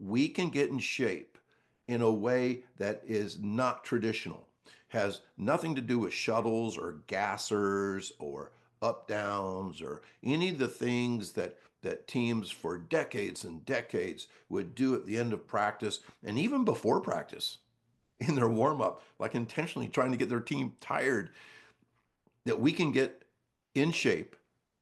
we can get in shape in a way that is not traditional, has nothing to do with shuttles or gassers or up downs or any of the things that teams for decades and decades would do at the end of practice and even before practice in their warm up, like intentionally trying to get their team tired, that we can get in shape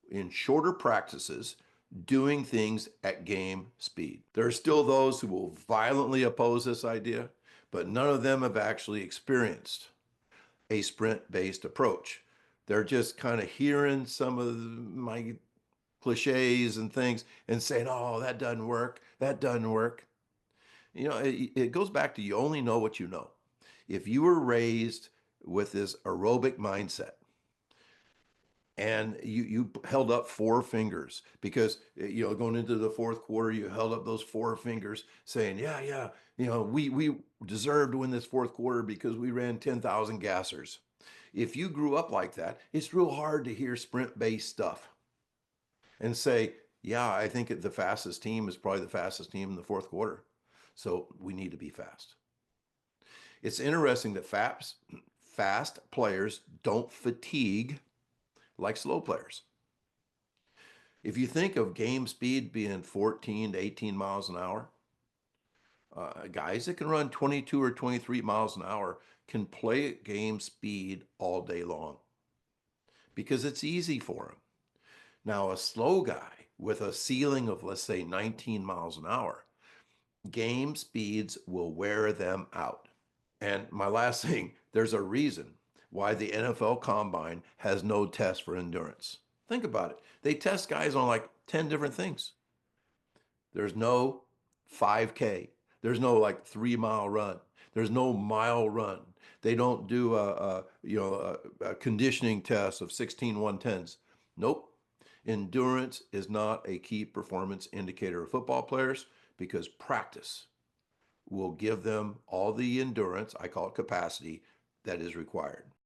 in shorter practices doing things at game speed. There are still those who will violently oppose this idea, but none of them have actually experienced a sprint-based approach. They're just kind of hearing some of my cliches and things and saying, oh, that doesn't work. That doesn't work. It goes back to you only know what you know. If you were raised with this aerobic mindset, and you held up four fingers because going into the fourth quarter you held up those four fingers saying yeah we deserved to win this fourth quarter because we ran 10,000 gassers. If you grew up like that, it's real hard to hear sprint based stuff and say, yeah, I think the fastest team is probably the fastest team in the fourth quarter, so we need to be fast. It's interesting that fast players don't fatigue like slow players. If you think of game speed being 14 to 18 miles an hour, guys that can run 22 or 23 miles an hour can play at game speed all day long because it's easy for them. Now, a slow guy with a ceiling of, let's say, 19 miles an hour, game speeds will wear them out. And my last thing, there's a reason why the NFL Combine has no test for endurance. Think about it. They test guys on like 10 different things. There's no 5K. There's no like 3 mile run. There's no mile run. They don't do a conditioning test of 16 110s. Nope. Endurance is not a key performance indicator of football players because practice will give them all the endurance, I call it capacity, that is required.